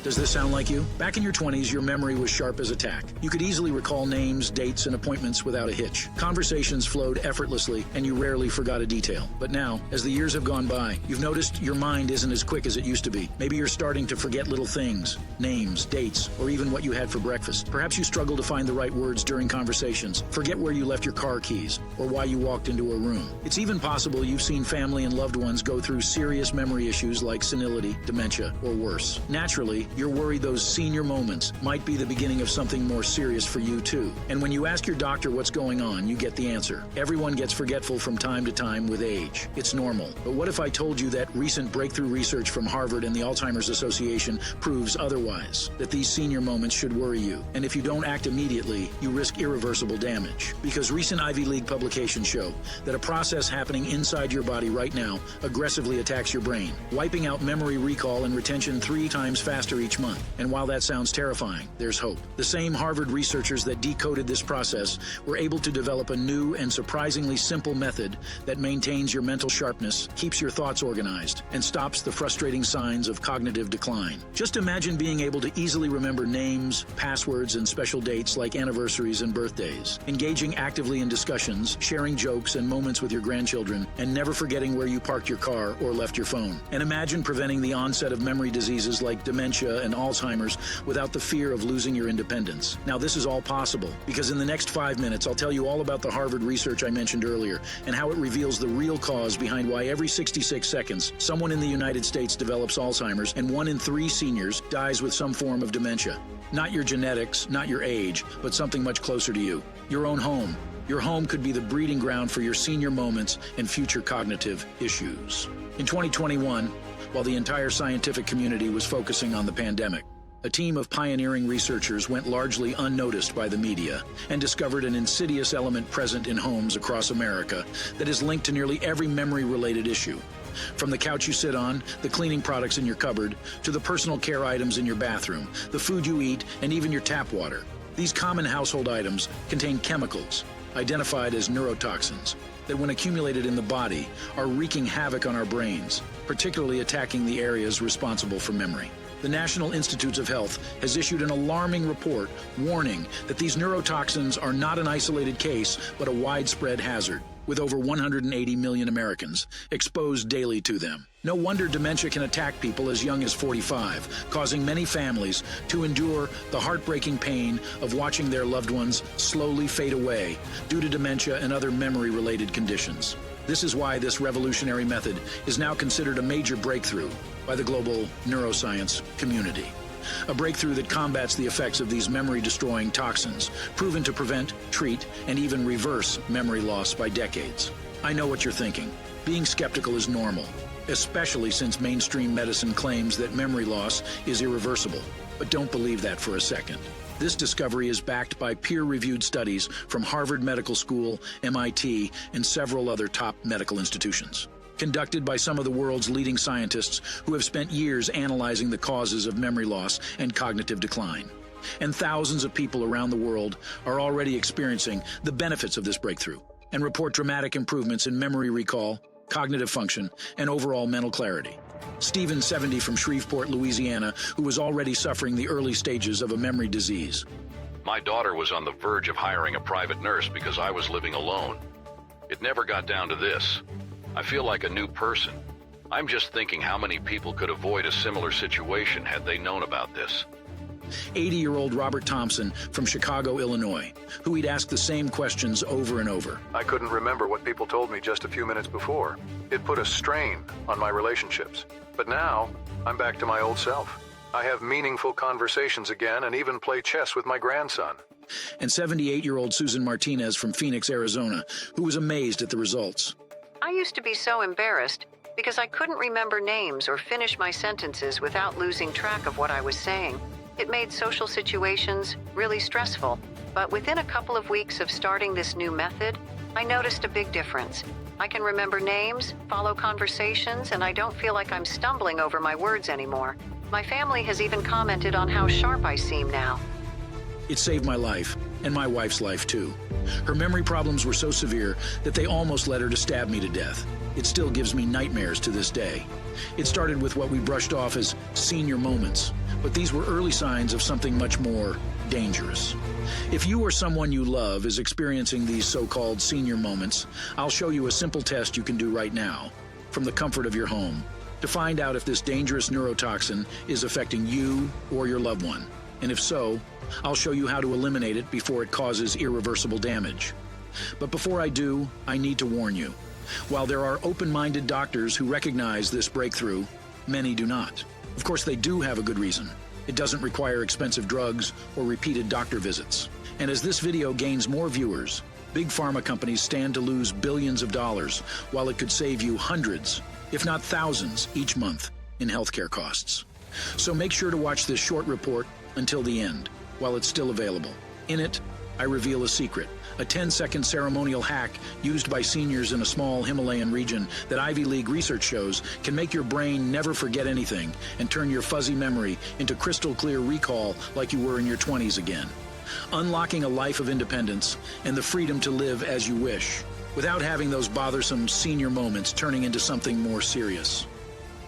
Does this sound like you? Back in your 20s, your memory was sharp as a tack. You could easily recall names, dates, and appointments without a hitch. Conversations flowed effortlessly, and you rarely forgot a detail. But now, as the years have gone by, you've noticed your mind isn't as quick as it used to be. Maybe you're starting to forget little things, names, dates, or even what you had for breakfast. Perhaps you struggle to find the right words during conversations, forget where you left your car keys, or why you walked into a room. It's even possible you've seen family and loved ones go through serious memory issues like senility, dementia, or worse. Naturally, you're worried those senior moments might be the beginning of something more serious for you too. And when you ask your doctor what's going on, you get the answer. Everyone gets forgetful from time to time with age. It's normal. But what if I told you that recent breakthrough research from Harvard and the Alzheimer's Association proves otherwise? That these senior moments should worry you. And if you don't act immediately, you risk irreversible damage. Because recent Ivy League publications show that a process happening inside your body right now aggressively attacks your brain, wiping out memory recall and retention 3 times faster each month. And while that sounds terrifying, there's hope. The same Harvard researchers that decoded this process were able to develop a new and surprisingly simple method that maintains your mental sharpness, keeps your thoughts organized, and stops the frustrating signs of cognitive decline. Just imagine being able to easily remember names, passwords, and special dates like anniversaries and birthdays, engaging actively in discussions, sharing jokes and moments with your grandchildren, and never forgetting where you parked your car or left your phone. And imagine preventing the onset of memory diseases like dementia and Alzheimer's without the fear of losing your independence. Now, this is all possible because in the next 5 minutes, I'll tell you all about the Harvard research I mentioned earlier and how it reveals the real cause behind why every 66 seconds, someone in the United States develops Alzheimer's and 1 in 3 seniors dies with some form of dementia. Not your genetics, not your age, but something much closer to you. Your own home. Your home could be the breeding ground for your senior moments and future cognitive issues. In 2021, while the entire scientific community was focusing on the pandemic, a team of pioneering researchers went largely unnoticed by the media and discovered an insidious element present in homes across America that is linked to nearly every memory-related issue. From the couch you sit on, the cleaning products in your cupboard, to the personal care items in your bathroom, the food you eat, and even your tap water. These common household items contain chemicals, identified as neurotoxins, that when accumulated in the body are wreaking havoc on our brains, particularly attacking the areas responsible for memory. The National Institutes of Health has issued an alarming report warning that these neurotoxins are not an isolated case, but a widespread hazard, with over 180 million Americans exposed daily to them. No wonder dementia can attack people as young as 45, causing many families to endure the heartbreaking pain of watching their loved ones slowly fade away due to dementia and other memory-related conditions. This is why this revolutionary method is now considered a major breakthrough by the global neuroscience community. A breakthrough that combats the effects of these memory-destroying toxins, proven to prevent, treat, and even reverse memory loss by decades. I know what you're thinking. Being skeptical is normal, especially since mainstream medicine claims that memory loss is irreversible. But don't believe that for a second. This discovery is backed by peer-reviewed studies from Harvard Medical School, MIT, and several other top medical institutions. Conducted by some of the world's leading scientists who have spent years analyzing the causes of memory loss and cognitive decline. And thousands of people around the world are already experiencing the benefits of this breakthrough and report dramatic improvements in memory recall, cognitive function, and overall mental clarity. Stephen, 70, from Shreveport, Louisiana, who was already suffering the early stages of a memory disease. My daughter was on the verge of hiring a private nurse because I was living alone. It never got down to this. I feel like a new person. I'm just thinking how many people could avoid a similar situation had they known about this. 80-year-old Robert Thompson from Chicago, Illinois, who he'd asked the same questions over and over. I couldn't remember what people told me just a few minutes before. It put a strain on my relationships. But now, I'm back to my old self. I have meaningful conversations again and even play chess with my grandson. And 78-year-old Susan Martinez from Phoenix, Arizona, who was amazed at the results. I used to be so embarrassed because I couldn't remember names or finish my sentences without losing track of what I was saying. It made social situations really stressful, but within a couple of weeks of starting this new method, I noticed a big difference. I can remember names, follow conversations, and I don't feel like I'm stumbling over my words anymore. My family has even commented on how sharp I seem now. It saved my life, and my wife's life too. Her memory problems were so severe that they almost led her to stab me to death. It still gives me nightmares to this day. It started with what we brushed off as senior moments, but these were early signs of something much more dangerous. If you or someone you love is experiencing these so-called senior moments, I'll show you a simple test you can do right now, from the comfort of your home, to find out if this dangerous neurotoxin is affecting you or your loved one. And if so, I'll show you how to eliminate it before it causes irreversible damage. But before I do, I need to warn you. While there are open-minded doctors who recognize this breakthrough, many do not. Of course, they do have a good reason. It doesn't require expensive drugs or repeated doctor visits. And as this video gains more viewers, big pharma companies stand to lose billions of dollars, while it could save you hundreds, if not thousands, each month in healthcare costs. So make sure to watch this short report until the end, while it's still available. In it, I reveal a secret, a 10-second ceremonial hack used by seniors in a small Himalayan region that Ivy League research shows can make your brain never forget anything and turn your fuzzy memory into crystal clear recall like you were in your 20s again. Unlocking a life of independence and the freedom to live as you wish, without having those bothersome senior moments turning into something more serious.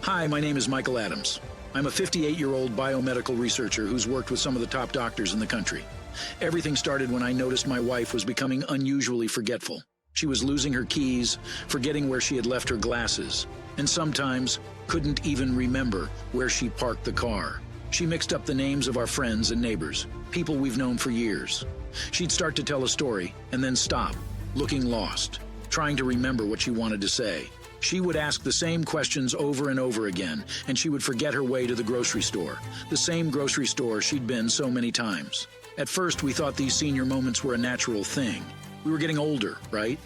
Hi, my name is Michael Adams. I'm a 58-year-old biomedical researcher who's worked with some of the top doctors in the country. Everything started when I noticed my wife was becoming unusually forgetful. She was losing her keys, forgetting where she had left her glasses, and sometimes couldn't even remember where she parked the car. She mixed up the names of our friends and neighbors, people we've known for years. She'd start to tell a story and then stop, looking lost, trying to remember what she wanted to say. She would ask the same questions over and over again, and she would forget her way to the grocery store, the same grocery store she'd been so many times. At first, we thought these senior moments were a natural thing. We were getting older, right?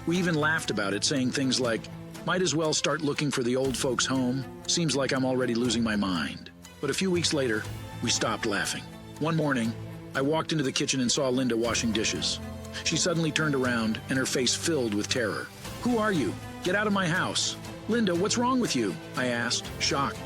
We even laughed about it, saying things like, might as well start looking for the old folks' home. Seems like I'm already losing my mind. But a few weeks later, we stopped laughing. One morning, I walked into the kitchen and saw Linda washing dishes. She suddenly turned around and her face filled with terror. Who are you? Get out of my house. Linda, what's wrong with you? I asked, shocked.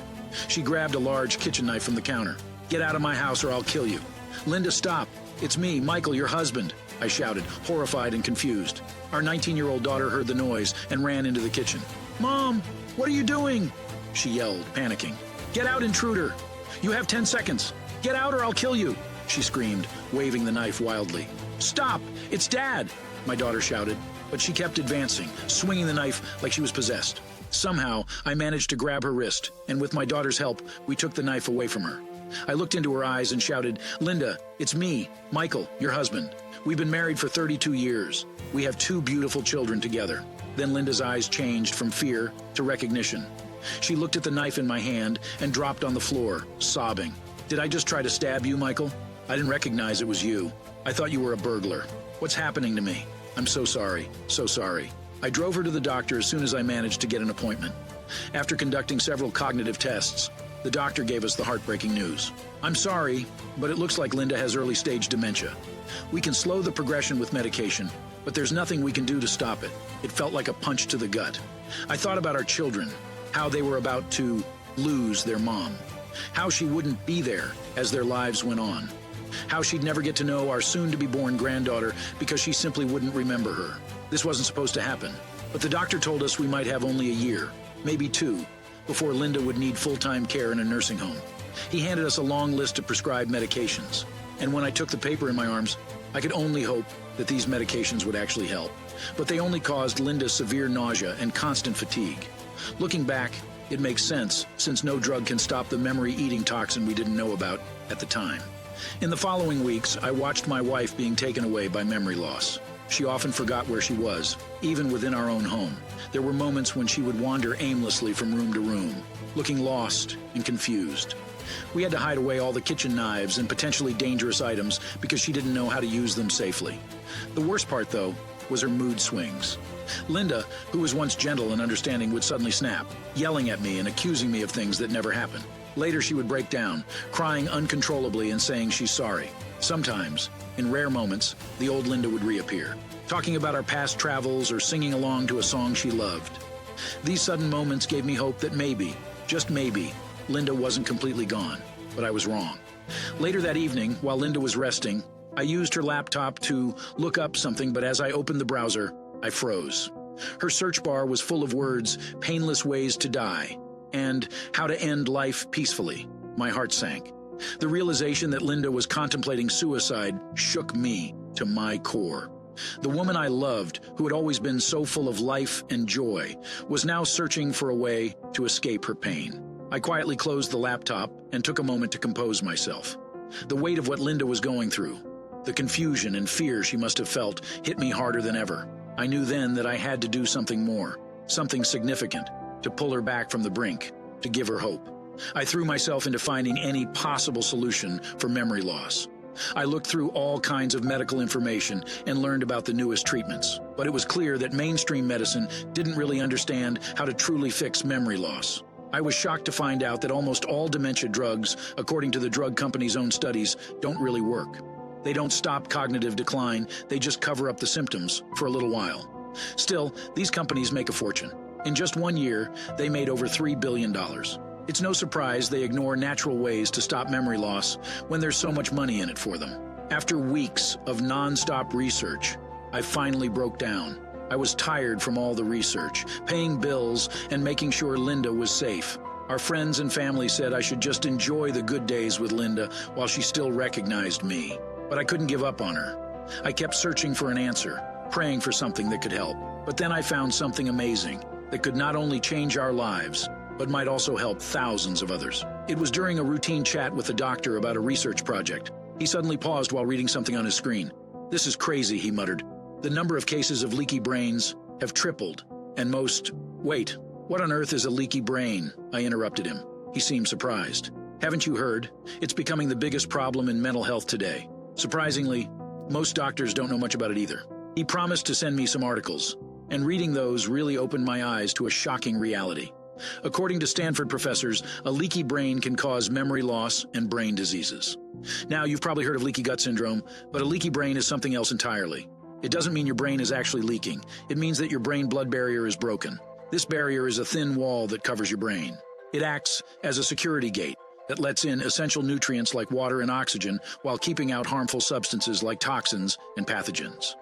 She grabbed a large kitchen knife from the counter. Get out of my house or I'll kill you. Linda, stop. It's me, Michael, your husband, I shouted, horrified and confused. Our 19-year-old daughter heard the noise and ran into the kitchen. Mom, what are you doing? She yelled, panicking. Get out, intruder. You have 10 seconds. Get out or I'll kill you, she screamed, waving the knife wildly. Stop, it's Dad, my daughter shouted, but she kept advancing, swinging the knife like she was possessed. Somehow, I managed to grab her wrist, and with my daughter's help, we took the knife away from her. I looked into her eyes and shouted, Linda, it's me, Michael, your husband. We've been married for 32 years. We have 2 beautiful children together. Then Linda's eyes changed from fear to recognition. She looked at the knife in my hand and dropped on the floor, sobbing. Did I just try to stab you, Michael? I didn't recognize it was you. I thought you were a burglar. What's happening to me? I'm so sorry, so sorry. I drove her to the doctor as soon as I managed to get an appointment. After conducting several cognitive tests, the doctor gave us the heartbreaking news. I'm sorry, but it looks like Linda has early-stage dementia. We can slow the progression with medication, but there's nothing we can do to stop it. It felt like a punch to the gut. I thought about our children, how they were about to lose their mom, how she wouldn't be there as their lives went on, how she'd never get to know our soon-to-be-born granddaughter because she simply wouldn't remember her. This wasn't supposed to happen, but the doctor told us we might have only a year, maybe 2, before Linda would need full-time care in a nursing home. He handed us a long list of prescribed medications, and when I took the paper in my arms, I could only hope that these medications would actually help. But they only caused Linda severe nausea and constant fatigue. Looking back, it makes sense, since no drug can stop the memory-eating toxin we didn't know about at the time. In the following weeks, I watched my wife being taken away by memory loss. She often forgot where she was, even within our own home. There were moments when she would wander aimlessly from room to room, looking lost and confused. We had to hide away all the kitchen knives and potentially dangerous items because she didn't know how to use them safely. The worst part, though, was her mood swings. Linda, who was once gentle and understanding, would suddenly snap, yelling at me and accusing me of things that never happened. Later, she would break down, crying uncontrollably and saying she's sorry. Sometimes, in rare moments, the old Linda would reappear, talking about our past travels or singing along to a song she loved. These sudden moments gave me hope that maybe, just maybe, Linda wasn't completely gone, but I was wrong. Later that evening, while Linda was resting, I used her laptop to look up something, but as I opened the browser, I froze. Her search bar was full of words, painless ways to die, and how to end life peacefully. My heart sank. The realization that Linda was contemplating suicide shook me to my core. The woman I loved, who had always been so full of life and joy, was now searching for a way to escape her pain. I quietly closed the laptop and took a moment to compose myself. The weight of what Linda was going through, the confusion and fear she must have felt, hit me harder than ever. I knew then that I had to do something more, something significant, to pull her back from the brink, to give her hope. I threw myself into finding any possible solution for memory loss. I looked through all kinds of medical information and learned about the newest treatments, but it was clear that mainstream medicine didn't really understand how to truly fix memory loss. I was shocked to find out that almost all dementia drugs, according to the drug company's own studies, don't really work. They don't stop cognitive decline, they just cover up the symptoms for a little while. Still, these companies make a fortune. In just 1 year, they made over $3 billion. It's no surprise they ignore natural ways to stop memory loss when there's so much money in it for them. After weeks of non-stop research, I finally broke down. I was tired from all the research, paying bills, and making sure Linda was safe. Our friends and family said I should just enjoy the good days with Linda while she still recognized me. But I couldn't give up on her. I kept searching for an answer, praying for something that could help. But then I found something amazing that could not only change our lives, but might also help thousands of others. It was during a routine chat with a doctor about a research project. He suddenly paused while reading something on his screen. "This is crazy," he muttered. "The number of cases of leaky brains have tripled, and most—" "Wait, what on earth is a leaky brain?" I interrupted him. He seemed surprised. "Haven't you heard? It's becoming the biggest problem in mental health today. Surprisingly, most doctors don't know much about it either." He promised to send me some articles, and reading those really opened my eyes to a shocking reality. According to Stanford professors, a leaky brain can cause memory loss and brain diseases. Now, you've probably heard of leaky gut syndrome, but a leaky brain is something else entirely. It doesn't mean your brain is actually leaking. It means that your brain-blood barrier is broken. This barrier is a thin wall that covers your brain. It acts as a security gate that lets in essential nutrients like water and oxygen while keeping out harmful substances like toxins and pathogens.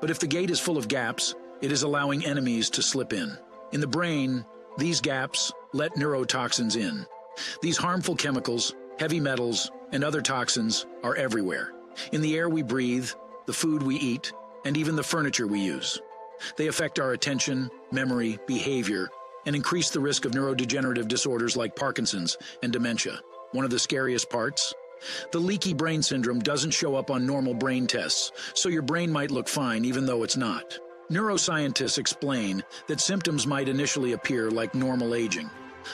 But if the gate is full of gaps, it is allowing enemies to slip in. In the brain, these gaps let neurotoxins in. These harmful chemicals, heavy metals, and other toxins are everywhere. In the air we breathe, the food we eat, and even the furniture we use. They affect our attention, memory, behavior, and increase the risk of neurodegenerative disorders like Parkinson's and dementia. One of the scariest parts? The leaky brain syndrome doesn't show up on normal brain tests, so your brain might look fine even though it's not. Neuroscientists explain that symptoms might initially appear like normal aging.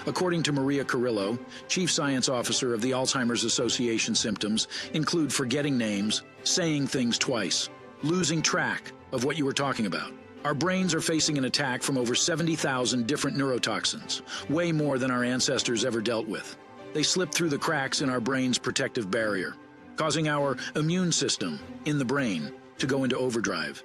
According to Maria Carrillo, Chief Science Officer of the Alzheimer's Association, symptoms include forgetting names, saying things twice, losing track of what you were talking about. Our brains are facing an attack from over 70,000 different neurotoxins, way more than our ancestors ever dealt with. They slip through the cracks in our brain's protective barrier, causing our immune system in the brain to go into overdrive.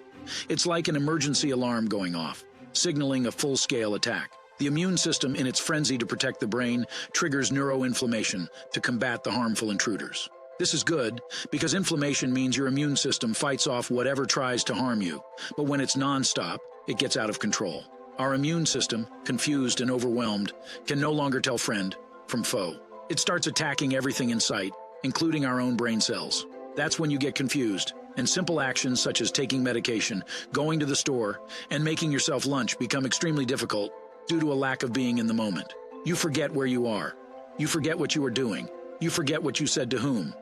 It's like an emergency alarm going off, signaling a full-scale attack. The immune system, in its frenzy to protect the brain, triggers neuroinflammation to combat the harmful intruders. This is good because inflammation means your immune system fights off whatever tries to harm you, but when it's nonstop, it gets out of control. Our immune system, confused and overwhelmed, can no longer tell friend from foe. It starts attacking everything in sight, including our own brain cells. That's when you get confused, and simple actions such as taking medication, going to the store, and making yourself lunch become extremely difficult due to a lack of being in the moment. You forget where you are. You forget what you are doing. You forget what you said to whom.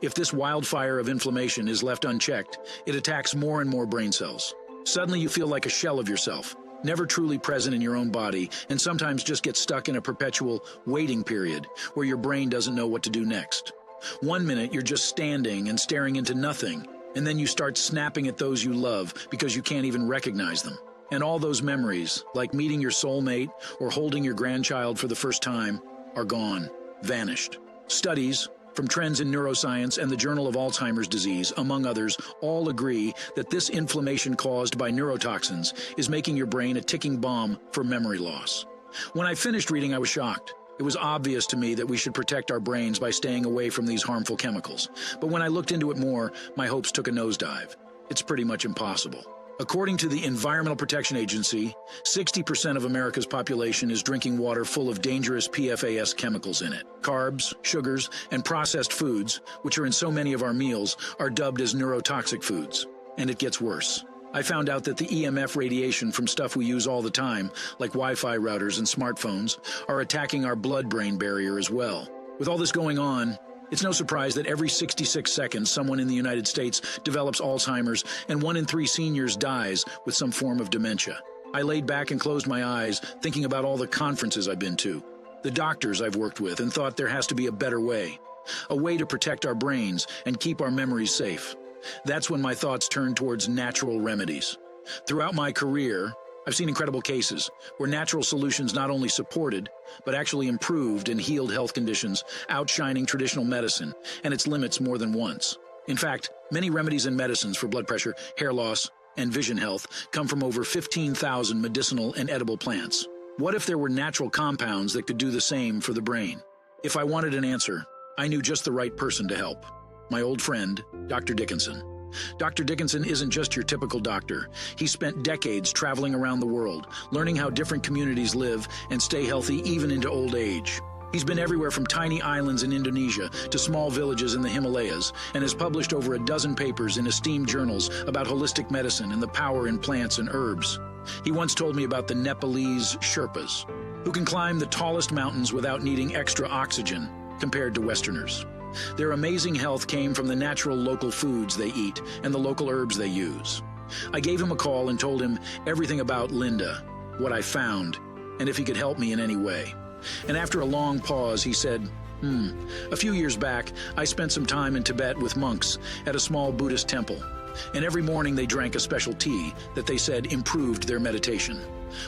If this wildfire of inflammation is left unchecked, it attacks more and more brain cells. Suddenly you feel like a shell of yourself, never truly present in your own body, and sometimes just get stuck in a perpetual waiting period where your brain doesn't know what to do next. 1 minute you're just standing and staring into nothing, and then you start snapping at those you love because you can't even recognize them. And all those memories, like meeting your soulmate or holding your grandchild for the first time, are gone, vanished. Studies from Trends in Neuroscience and the Journal of Alzheimer's Disease, among others, all agree that this inflammation caused by neurotoxins is making your brain a ticking bomb for memory loss. When I finished reading, I was shocked. It was obvious to me that we should protect our brains by staying away from these harmful chemicals. But when I looked into it more, my hopes took a nosedive. It's pretty much impossible. According to the Environmental Protection Agency, 60% of America's population is drinking water full of dangerous PFAS chemicals in it. Carbs, sugars, and processed foods, which are in so many of our meals, are dubbed as neurotoxic foods. And it gets worse. I found out that the EMF radiation from stuff we use all the time, like Wi-Fi routers and smartphones, are attacking our blood-brain barrier as well. With all this going on, it's no surprise that every 66 seconds someone in the United States develops Alzheimer's and 1 in 3 seniors dies with some form of dementia. I laid back and closed my eyes, thinking about all the conferences I've been to, the doctors I've worked with, and thought there has to be a better way. A way to protect our brains and keep our memories safe. That's when my thoughts turned towards natural remedies. Throughout my career, I've seen incredible cases where natural solutions not only supported, but actually improved and healed health conditions, outshining traditional medicine and its limits more than once. In fact, many remedies and medicines for blood pressure, hair loss, and vision health come from over 15,000 medicinal and edible plants. What if there were natural compounds that could do the same for the brain? If I wanted an answer, I knew just the right person to help. My old friend, Dr. Dickinson. Dr. Dickinson isn't just your typical doctor. He spent decades traveling around the world, learning how different communities live and stay healthy even into old age. He's been everywhere from tiny islands in Indonesia to small villages in the Himalayas and has published over a dozen papers in esteemed journals about holistic medicine and the power in plants and herbs. He once told me about the Nepalese Sherpas, who can climb the tallest mountains without needing extra oxygen compared to Westerners. Their amazing health came from the natural local foods they eat and the local herbs they use. I gave him a call and told him everything about Linda, what I found, and if he could help me in any way. And after a long pause, he said, a few years back, I spent some time in Tibet with monks at a small Buddhist temple. And every morning they drank a special tea that they said improved their meditation.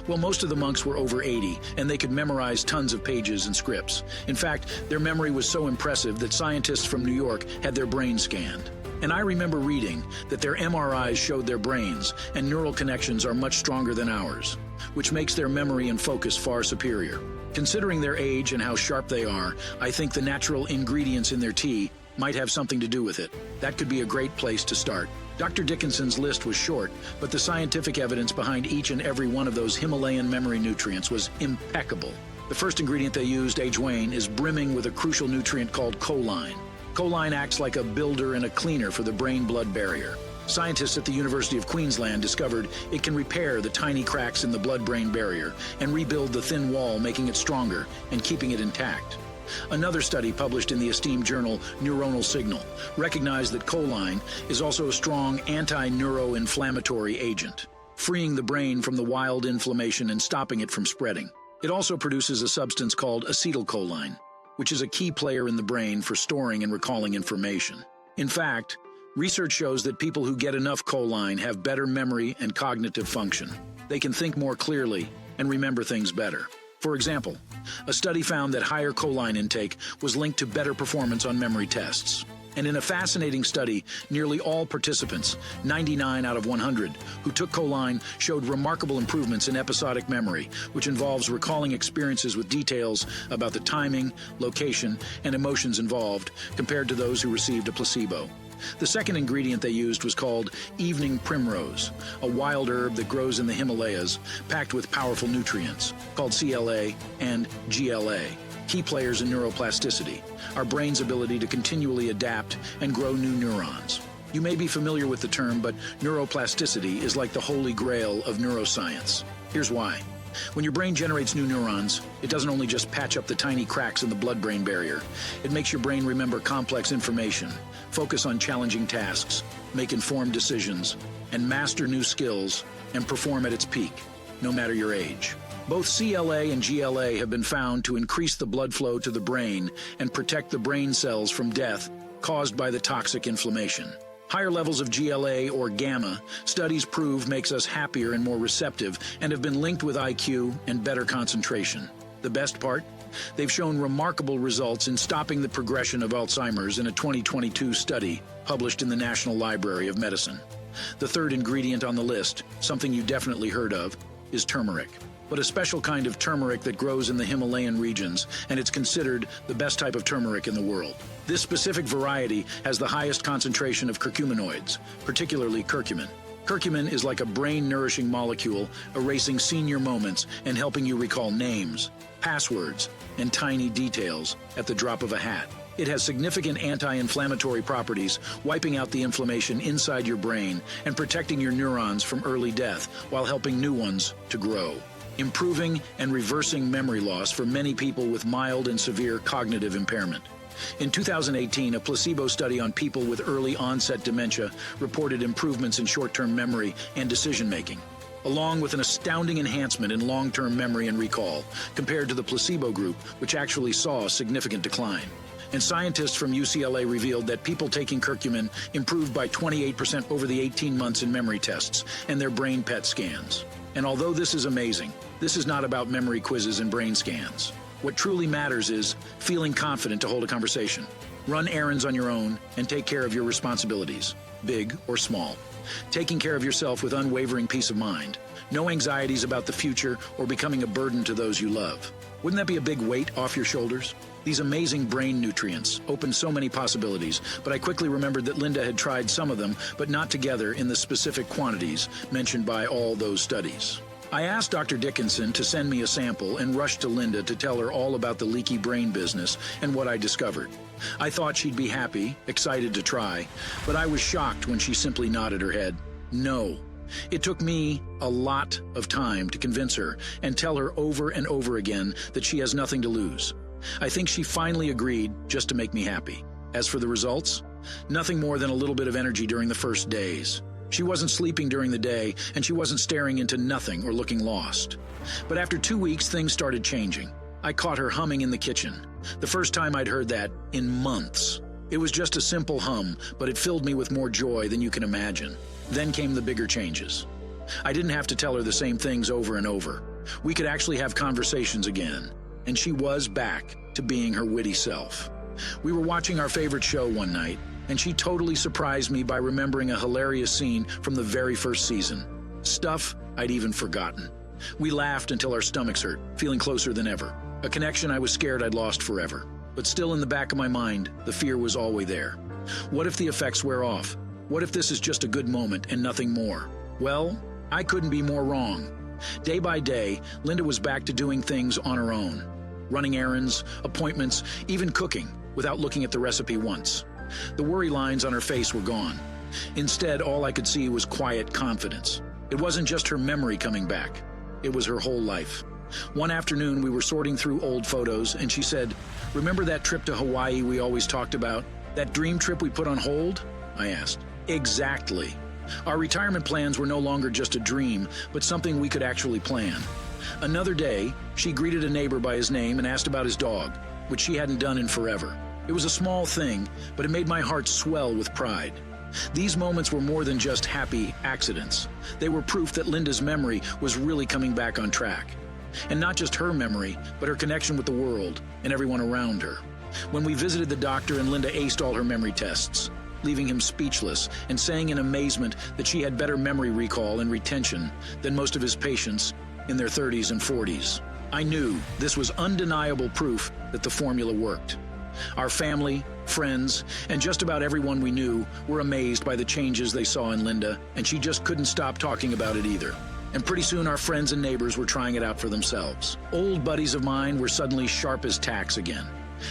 Well, most of the monks were over 80, and they could memorize tons of pages and scripts. In fact, their memory was so impressive that scientists from New York had their brains scanned. And I remember reading that their MRIs showed their brains and neural connections are much stronger than ours, which makes their memory and focus far superior. Considering their age and how sharp they are, I think the natural ingredients in their tea might have something to do with it. That could be a great place to start. Dr. Dickinson's list was short, but the scientific evidence behind each and every one of those Himalayan memory nutrients was impeccable. The first ingredient they used, Ajwain, is brimming with a crucial nutrient called choline. Choline acts like a builder and a cleaner for the brain-blood barrier. Scientists at the University of Queensland discovered it can repair the tiny cracks in the blood-brain barrier and rebuild the thin wall, making it stronger and keeping it intact. Another study published in the esteemed journal Neuronal Signal recognized that choline is also a strong anti-neuroinflammatory agent, freeing the brain from the wild inflammation and stopping it from spreading. It also produces a substance called acetylcholine, which is a key player in the brain for storing and recalling information. In fact, research shows that people who get enough choline have better memory and cognitive function. They can think more clearly and remember things better. For example, a study found that higher choline intake was linked to better performance on memory tests. And in a fascinating study, nearly all participants, 99 out of 100, who took choline showed remarkable improvements in episodic memory, which involves recalling experiences with details about the timing, location, and emotions involved, compared to those who received a placebo. The second ingredient they used was called evening primrose, a wild herb that grows in the Himalayas, packed with powerful nutrients, called CLA and GLA, key players in neuroplasticity, our brain's ability to continually adapt and grow new neurons. You may be familiar with the term, but neuroplasticity is like the holy grail of neuroscience. Here's why. When your brain generates new neurons, it doesn't only just patch up the tiny cracks in the blood-brain barrier. It makes your brain remember complex information, focus on challenging tasks, make informed decisions, and master new skills and perform at its peak, no matter your age. Both CLA and GLA have been found to increase the blood flow to the brain and protect the brain cells from death caused by the toxic inflammation. Higher levels of GLA, or gamma, studies prove makes us happier and more receptive and have been linked with IQ and better concentration. The best part? They've shown remarkable results in stopping the progression of Alzheimer's in a 2022 study published in the National Library of Medicine. The third ingredient on the list, something you definitely heard of, is turmeric. But a special kind of turmeric that grows in the Himalayan regions, and it's considered the best type of turmeric in the world. This specific variety has the highest concentration of curcuminoids, particularly curcumin. Curcumin is like a brain-nourishing molecule, erasing senior moments and helping you recall names, passwords, and tiny details at the drop of a hat. It has significant anti-inflammatory properties, wiping out the inflammation inside your brain and protecting your neurons from early death while helping new ones to grow, improving and reversing memory loss for many people with mild and severe cognitive impairment. In 2018, a placebo study on people with early onset dementia reported improvements in short-term memory and decision-making, along with an astounding enhancement in long-term memory and recall compared to the placebo group, which actually saw a significant decline. And scientists from UCLA revealed that people taking curcumin improved by 28% over the 18 months in memory tests and their brain PET scans. And although this is amazing, this is not about memory quizzes and brain scans. What truly matters is feeling confident to hold a conversation, run errands on your own, and take care of your responsibilities, big or small. Taking care of yourself with unwavering peace of mind. No anxieties about the future or becoming a burden to those you love. Wouldn't that be a big weight off your shoulders? These amazing brain nutrients opened so many possibilities, but I quickly remembered that Linda had tried some of them, but not together in the specific quantities mentioned by all those studies. I asked Dr. Dickinson to send me a sample and rushed to Linda to tell her all about the leaky brain business and what I discovered. I thought she'd be happy, excited to try, but I was shocked when she simply nodded her head. No. It took me a lot of time to convince her and tell her over and over again that she has nothing to lose. I think she finally agreed just to make me happy. As for the results, nothing more than a little bit of energy during the first days. She wasn't sleeping during the day, and she wasn't staring into nothing or looking lost. But after 2 weeks, things started changing. I caught her humming in the kitchen. The first time I'd heard that in months. It was just a simple hum, but it filled me with more joy than you can imagine. Then came the bigger changes. I didn't have to tell her the same things over and over. We could actually have conversations again. And she was back to being her witty self. We were watching our favorite show one night, and she totally surprised me by remembering a hilarious scene from the very first season. Stuff I'd even forgotten. We laughed until our stomachs hurt, feeling closer than ever. A connection I was scared I'd lost forever. But still in the back of my mind, the fear was always there. What if the effects wear off? What if this is just a good moment and nothing more? Well, I couldn't be more wrong. Day by day, Linda was back to doing things on her own. Running errands, appointments, even cooking, without looking at the recipe once. The worry lines on her face were gone. Instead, all I could see was quiet confidence. It wasn't just her memory coming back. It was her whole life. One afternoon, we were sorting through old photos, and she said, "Remember that trip to Hawaii we always talked about? That dream trip we put on hold?" I asked. "Exactly." Our retirement plans were no longer just a dream, but something we could actually plan. Another day, she greeted a neighbor by his name and asked about his dog, which she hadn't done in forever. It was a small thing, but it made my heart swell with pride. These moments were more than just happy accidents. They were proof that Linda's memory was really coming back on track. And not just her memory, but her connection with the world and everyone around her. When we visited the doctor and Linda aced all her memory tests, leaving him speechless and saying in amazement that she had better memory recall and retention than most of his patients in their 30s and 40s. I knew this was undeniable proof that the formula worked. Our family, friends, and just about everyone we knew were amazed by the changes they saw in Linda, and she just couldn't stop talking about it either. And pretty soon our friends and neighbors were trying it out for themselves. Old buddies of mine were suddenly sharp as tacks again.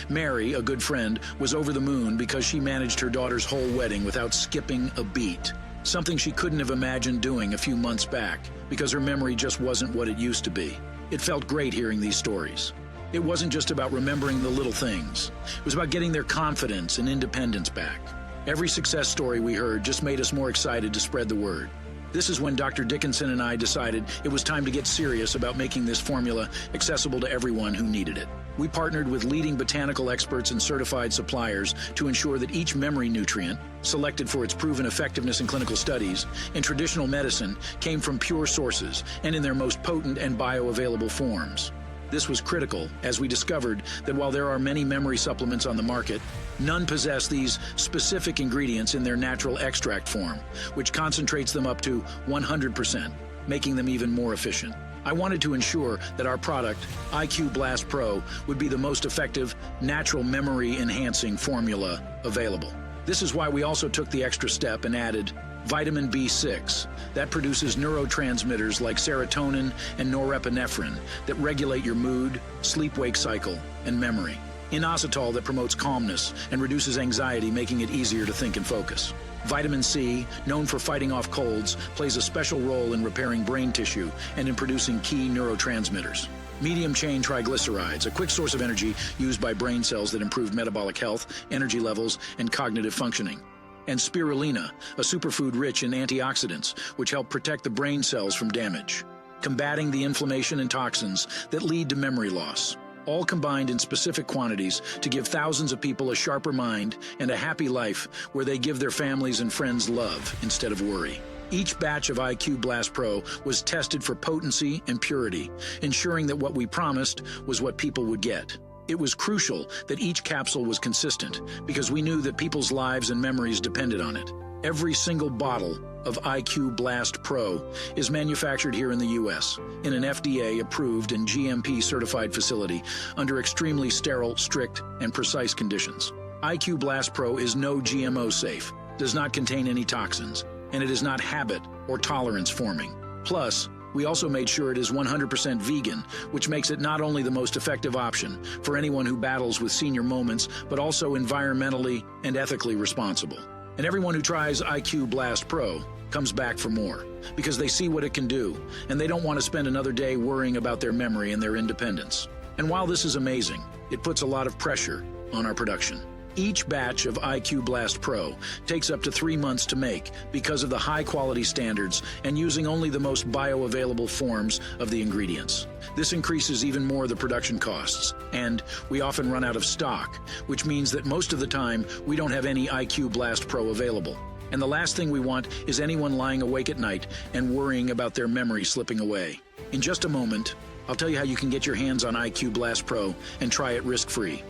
Mary, a good friend, was over the moon because she managed her daughter's whole wedding without skipping a beat. Something she couldn't have imagined doing a few months back because her memory just wasn't what it used to be. It felt great hearing these stories. It wasn't just about remembering the little things. It was about getting their confidence and independence back. Every success story we heard just made us more excited to spread the word. This is when Dr. Dickinson and I decided it was time to get serious about making this formula accessible to everyone who needed it. We partnered with leading botanical experts and certified suppliers to ensure that each memory nutrient, selected for its proven effectiveness in clinical studies, in traditional medicine, came from pure sources and in their most potent and bioavailable forms. This was critical as we discovered that while there are many memory supplements on the market, none possess these specific ingredients in their natural extract form, which concentrates them up to 100%, making them even more efficient. I wanted to ensure that our product, IQ Blast Pro, would be the most effective, natural memory-enhancing formula available. This is why we also took the extra step and added Vitamin B6, that produces neurotransmitters like serotonin and norepinephrine that regulate your mood, sleep-wake cycle, and memory. Inositol, that promotes calmness and reduces anxiety, making it easier to think and focus. Vitamin C, known for fighting off colds, plays a special role in repairing brain tissue and in producing key neurotransmitters. Medium-chain triglycerides, a quick source of energy used by brain cells that improve metabolic health, energy levels, and cognitive functioning. And spirulina, a superfood rich in antioxidants, which help protect the brain cells from damage, combating the inflammation and toxins that lead to memory loss, all combined in specific quantities to give thousands of people a sharper mind and a happy life where they give their families and friends love instead of worry. Each batch of IQ Blast Pro was tested for potency and purity, ensuring that what we promised was what people would get. It was crucial that each capsule was consistent because we knew that people's lives and memories depended on it. Every single bottle of IQ Blast Pro is manufactured here in the U.S. in an FDA-approved and GMP-certified facility under extremely sterile, strict, and precise conditions. IQ Blast Pro is no GMO safe, does not contain any toxins, and it is not habit or tolerance forming. Plus, we also made sure it is 100% vegan, which makes it not only the most effective option for anyone who battles with senior moments, but also environmentally and ethically responsible. And everyone who tries IQ Blast Pro comes back for more, because they see what it can do, and they don't want to spend another day worrying about their memory and their independence. And while this is amazing, it puts a lot of pressure on our production. Each batch of IQ Blast Pro takes up to 3 months to make because of the high-quality standards and using only the most bioavailable forms of the ingredients. This increases even more the production costs, and we often run out of stock, which means that most of the time we don't have any IQ Blast Pro available. And the last thing we want is anyone lying awake at night and worrying about their memory slipping away. In just a moment, I'll tell you how you can get your hands on IQ Blast Pro and try it risk-free.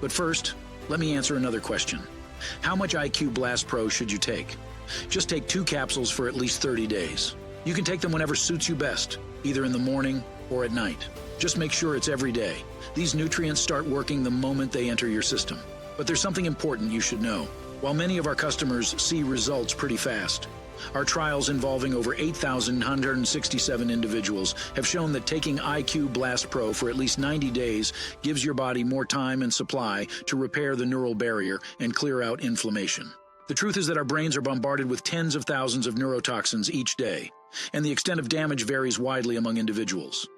But first, let me answer another question. How much IQ Blast Pro should you take? Just take 2 capsules for at least 30 days. You can take them whenever suits you best, either in the morning or at night. Just make sure it's every day. These nutrients start working the moment they enter your system. But there's something important you should know. While many of our customers see results pretty fast, our trials involving over 8,167 individuals have shown that taking IQ Blast Pro for at least 90 days gives your body more time and supply to repair the neural barrier and clear out inflammation. The truth is that our brains are bombarded with tens of thousands of neurotoxins each day, and the extent of damage varies widely among individuals.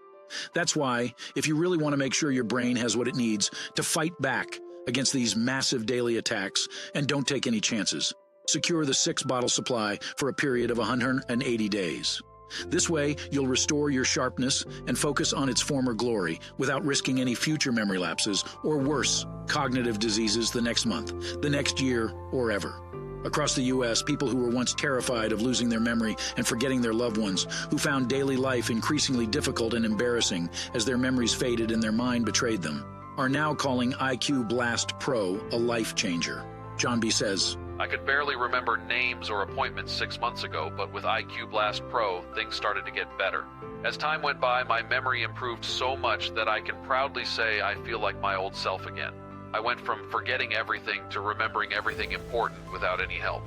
That's why, if you really want to make sure your brain has what it needs to fight back against these massive daily attacks, and don't take any chances, secure the 6-bottle supply for a period of 180 days. This way, you'll restore your sharpness and focus on its former glory without risking any future memory lapses or worse, cognitive diseases the next month, the next year, or ever. Across the U.S., people who were once terrified of losing their memory and forgetting their loved ones, who found daily life increasingly difficult and embarrassing as their memories faded and their mind betrayed them, are now calling IQ Blast Pro a life changer. John B. says, I could barely remember names or appointments 6 months ago, but with IQ Blast Pro, things started to get better. As time went by, my memory improved so much that I can proudly say I feel like my old self again. I went from forgetting everything to remembering everything important without any help.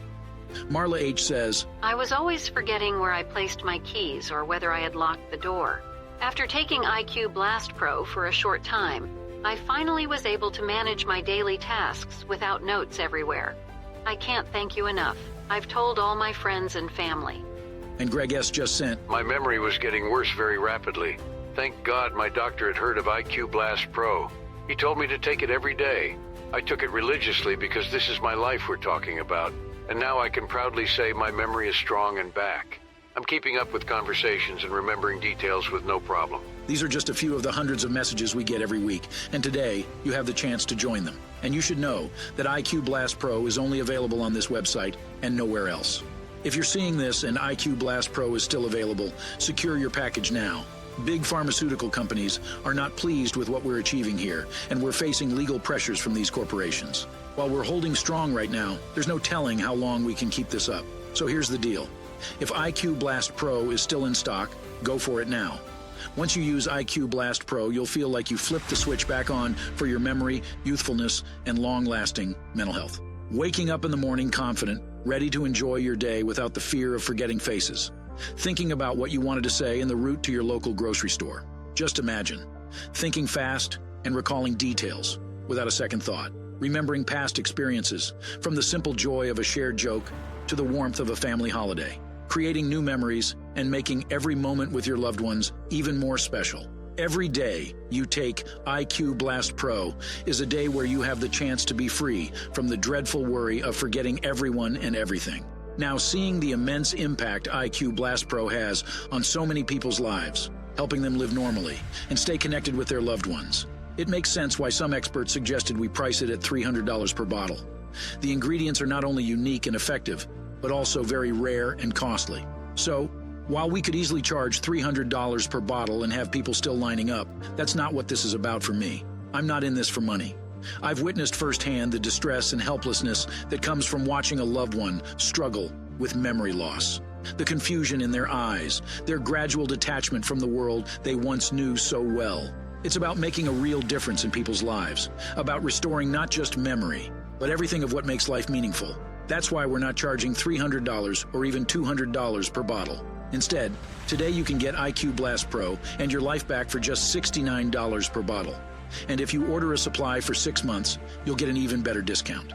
Marla H. says, I was always forgetting where I placed my keys or whether I had locked the door. After taking IQ Blast Pro for a short time, I finally was able to manage my daily tasks without notes everywhere. I can't thank you enough. I've told all my friends and family. And Greg S. just sent, My memory was getting worse very rapidly. Thank God my doctor had heard of IQ Blast Pro. He told me to take it every day. I took it religiously because this is my life we're talking about. And now I can proudly say my memory is strong and back. I'm keeping up with conversations and remembering details with no problem. These are just a few of the hundreds of messages we get every week, and today you have the chance to join them. And you should know that IQ Blast Pro is only available on this website and nowhere else. If you're seeing this and IQ Blast Pro is still available, secure your package now. Big pharmaceutical companies are not pleased with what we're achieving here, and we're facing legal pressures from these corporations. While we're holding strong right now, there's no telling how long we can keep this up. So here's the deal. If IQ Blast Pro is still in stock, go for it now. Once you use IQ Blast Pro, you'll feel like you flipped the switch back on for your memory, youthfulness, and long-lasting mental health. Waking up in the morning confident, ready to enjoy your day without the fear of forgetting faces. Thinking about what you wanted to say en route to your local grocery store. Just imagine. Thinking fast and recalling details without a second thought. Remembering past experiences, from the simple joy of a shared joke to the warmth of a family holiday. Creating new memories and making every moment with your loved ones even more special. Every day you take IQ Blast Pro is a day where you have the chance to be free from the dreadful worry of forgetting everyone and everything. Now, seeing the immense impact IQ Blast Pro has on so many people's lives, helping them live normally and stay connected with their loved ones, it makes sense why some experts suggested we price it at $300 per bottle. The ingredients are not only unique and effective, but also very rare and costly. So, while we could easily charge $300 per bottle and have people still lining up, that's not what this is about for me. I'm not in this for money. I've witnessed firsthand the distress and helplessness that comes from watching a loved one struggle with memory loss. The confusion in their eyes, their gradual detachment from the world they once knew so well. It's about making a real difference in people's lives, about restoring not just memory, but everything of what makes life meaningful. That's why we're not charging $300 or even $200 per bottle. Instead, today you can get IQ Blast Pro and your life back for just $69 per bottle. And if you order a supply for 6 months, you'll get an even better discount.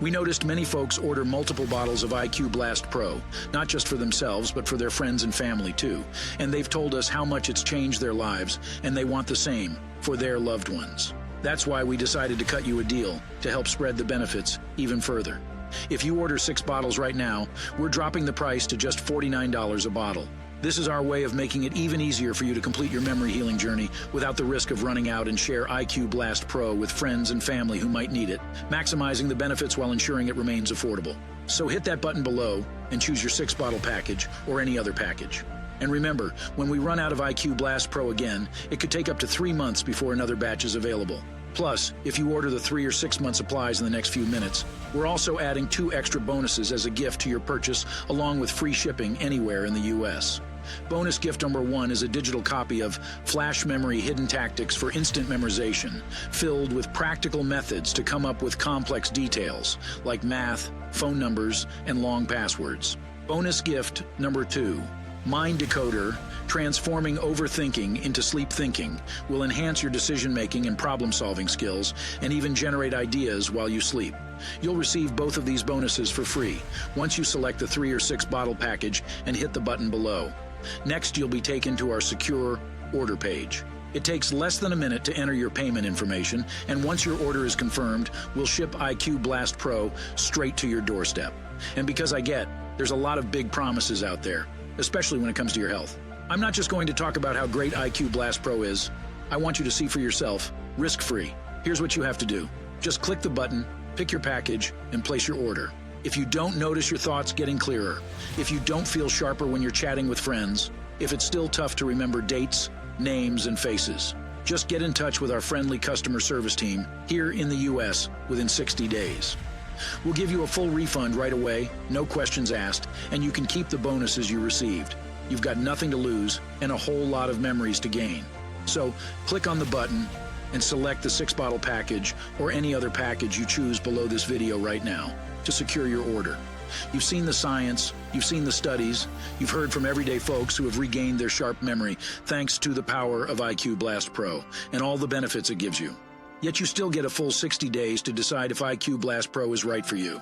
We noticed many folks order multiple bottles of IQ Blast Pro, not just for themselves, but for their friends and family too. And they've told us how much it's changed their lives, and they want the same for their loved ones. That's why we decided to cut you a deal to help spread the benefits even further. If you order 6 bottles right now, we're dropping the price to just $49 a bottle. This is our way of making it even easier for you to complete your memory healing journey without the risk of running out and share IQ Blast Pro with friends and family who might need it, maximizing the benefits while ensuring it remains affordable. So hit that button below and choose your 6-bottle package or any other package. And remember, when we run out of IQ Blast Pro again, it could take up to 3 months before another batch is available. Plus, if you order the 3 or 6 month supplies in the next few minutes, we're also adding 2 extra bonuses as a gift to your purchase, along with free shipping anywhere in the U.S. Bonus gift number 1 is a digital copy of Flash Memory Hidden Tactics for Instant Memorization, filled with practical methods to come up with complex details, like math, phone numbers, and long passwords. Bonus gift number 2, Mind Decoder, Transforming Overthinking into Sleep Thinking, will enhance your decision-making and problem-solving skills and even generate ideas while you sleep. You'll receive both of these bonuses for free once you select the 3 or 6 bottle package and hit the button below. Next, you'll be taken to our secure order page. It takes less than a minute to enter your payment information, and once your order is confirmed, we'll ship IQ Blast Pro straight to your doorstep. And because there's a lot of big promises out there, especially when it comes to your health. I'm not just going to talk about how great IQ Blast Pro is. I want you to see for yourself, risk-free. Here's what you have to do. Just click the button, pick your package, and place your order. If you don't notice your thoughts getting clearer, if you don't feel sharper when you're chatting with friends, if it's still tough to remember dates, names, and faces, just get in touch with our friendly customer service team here in the U.S. within 60 days. We'll give you a full refund right away, no questions asked, and you can keep the bonuses you received. You've got nothing to lose and a whole lot of memories to gain. So click on the button and select the 6-bottle package or any other package you choose below this video right now to secure your order. You've seen the science, you've seen the studies, you've heard from everyday folks who have regained their sharp memory thanks to the power of IQ Blast Pro and all the benefits it gives you. Yet you still get a full 60 days to decide if IQ Blast Pro is right for you.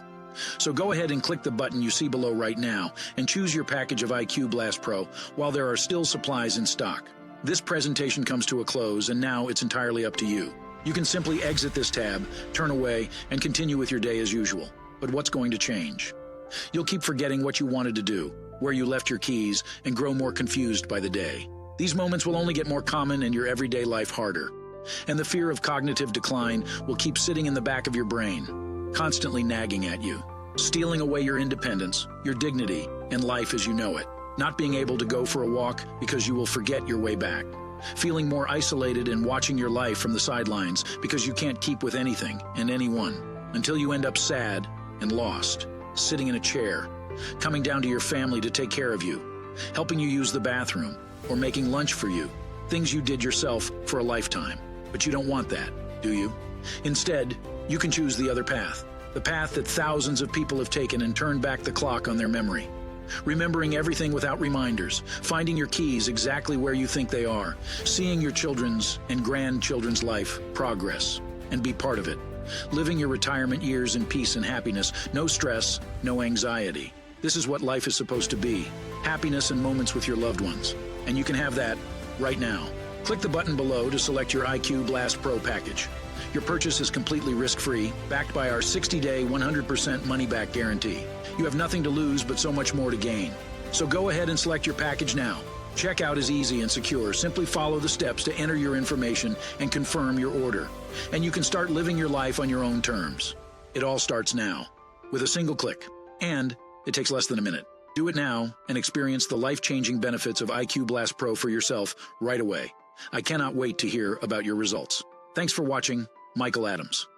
So go ahead and click the button you see below right now and choose your package of IQ Blast Pro while there are still supplies in stock. This presentation comes to a close, and now it's entirely up to you. You can simply exit this tab, turn away, and continue with your day as usual. But what's going to change? You'll keep forgetting what you wanted to do, where you left your keys, and grow more confused by the day. These moments will only get more common and your everyday life harder. And the fear of cognitive decline will keep sitting in the back of your brain, constantly nagging at you, stealing away your independence, your dignity, and life as you know it. Not being able to go for a walk because you will forget your way back. Feeling more isolated and watching your life from the sidelines because you can't keep with anything and anyone, until you end up sad and lost, sitting in a chair, coming down to your family to take care of you, helping you use the bathroom, or making lunch for you, things you did yourself for a lifetime. But you don't want that, do you? Instead, you can choose the other path, The path that thousands of people have taken and turned back the clock on their memory. Remembering everything without reminders, finding your keys exactly where you think they are, seeing your children's and grandchildren's life progress, and be part of it. Living your retirement years in peace and happiness, no stress, no anxiety. This is what life is supposed to be. Happiness and moments with your loved ones. And you can have that right now. Click the button below to select your IQ Blast Pro package. Your purchase is completely risk-free, backed by our 60-day, 100% money-back guarantee. You have nothing to lose, but so much more to gain. So go ahead and select your package now. Checkout is easy and secure. Simply follow the steps to enter your information and confirm your order. And you can start living your life on your own terms. It all starts now, with a single click. And it takes less than a minute. Do it now and experience the life-changing benefits of IQ Blast Pro for yourself right away. I cannot wait to hear about your results. Thanks for watching. Michael Adams.